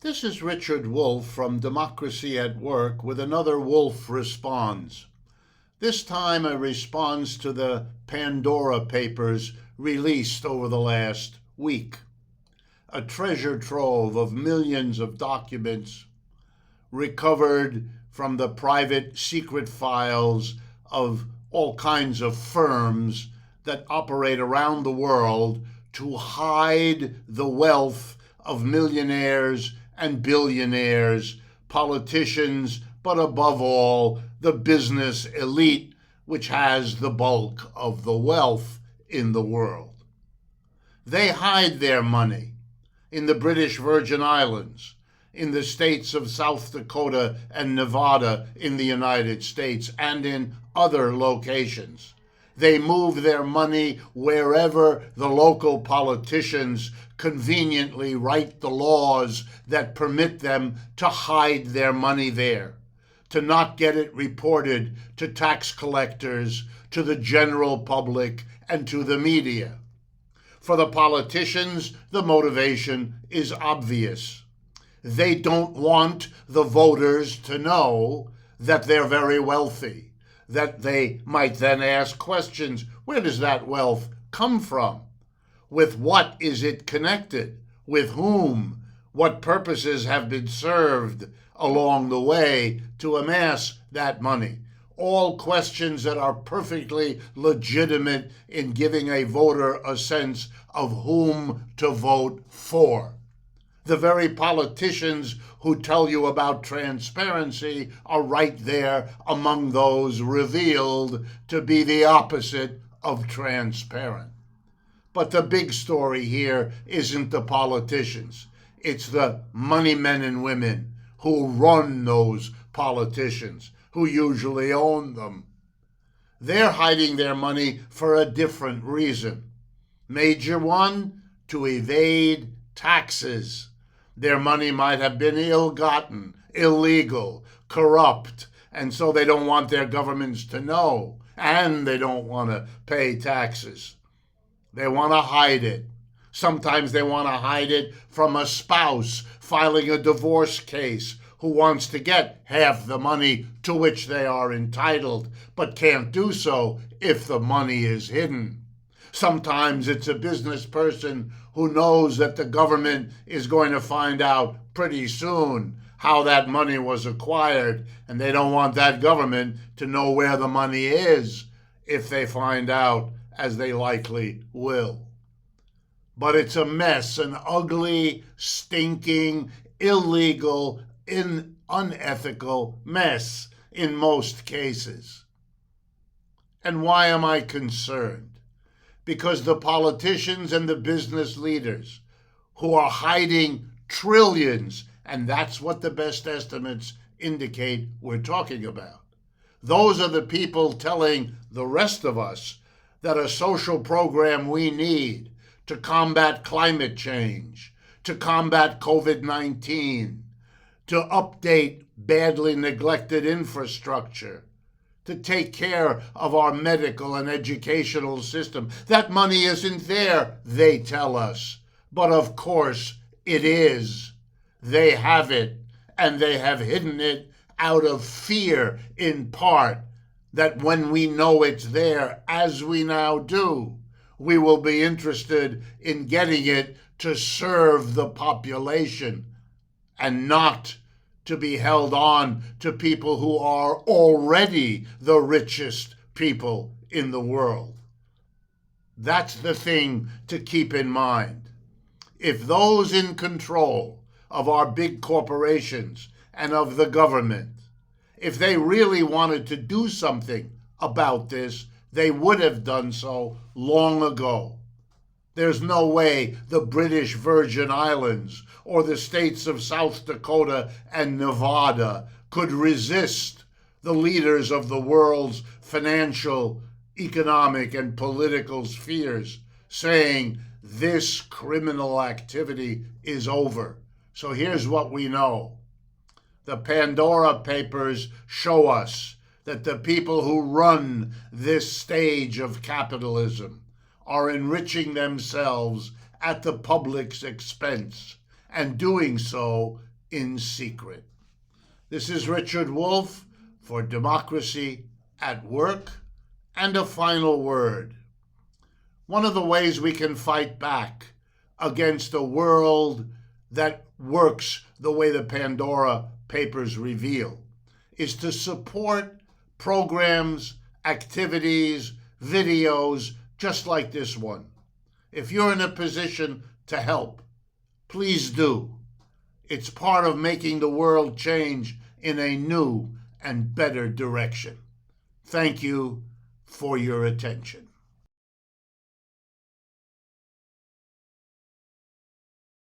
This is Richard Wolff from Democracy at Work with another Wolff Responds. This time a response to the Pandora Papers released over the last week. A treasure trove of millions of documents recovered from the private secret files of all kinds of firms that operate around the world to hide the wealth of millionaires and billionaires, politicians, but above all, the business elite, which has the bulk of the wealth in the world. They hide their money in the British Virgin Islands, in the states of South Dakota and Nevada in the United States, and in other locations. They move their money wherever the local politicians conveniently write the laws that permit them to hide their money there, to not get it reported to tax collectors, to the general public, and to the media. For the politicians, the motivation is obvious. They don't want the voters to know that they're very wealthy, that they might then ask questions. Where does that wealth come from? With what is it connected? With whom? What purposes have been served along the way to amass that money? All questions that are perfectly legitimate in giving a voter a sense of whom to vote for. The very politicians who tell you about transparency are right there among those revealed to be the opposite of transparent. But the big story here isn't the politicians. It's the money men and women who run those politicians, who usually own them. They're hiding their money for a different reason. Major one, to evade taxes. Their money might have been ill-gotten, illegal, corrupt, and so they don't want their governments to know, and they don't want to pay taxes. They want to hide it. Sometimes they want to hide it from a spouse filing a divorce case who wants to get half the money to which they are entitled, but can't do so if the money is hidden. Sometimes it's a business person who knows that the government is going to find out pretty soon how that money was acquired, and they don't want that government to know where the money is if they find out, as they likely will. But it's a mess, an ugly, stinking, illegal, unethical mess in most cases. And why am I concerned? Because the politicians and the business leaders who are hiding trillions, and that's what the best estimates indicate we're talking about. Those are the people telling the rest of us that a social program we need to combat climate change, to combat COVID-19, to update badly neglected infrastructure, to take care of our medical and educational system. That money isn't there, they tell us. But of course it is. They have it, and they have hidden it out of fear, in part, that when we know it's there, as we now do, we will be interested in getting it to serve the population and not to be held on to people who are already the richest people in the world. That's the thing to keep in mind. If those in control of our big corporations and of the government, if they really wanted to do something about this, they would have done so long ago. There's no way the British Virgin Islands or the states of South Dakota and Nevada could resist the leaders of the world's financial, economic, and political spheres saying this criminal activity is over. So here's what we know. The Pandora Papers show us that the people who run this stage of capitalism are enriching themselves at the public's expense, and doing so in secret. This is Richard Wolff for Democracy at Work. And a final word. One of the ways we can fight back against a world that works the way the Pandora Papers reveal is to support programs, activities, videos just like this one. If you're in a position to help, please do. It's part of making the world change in a new and better direction. Thank you for your attention.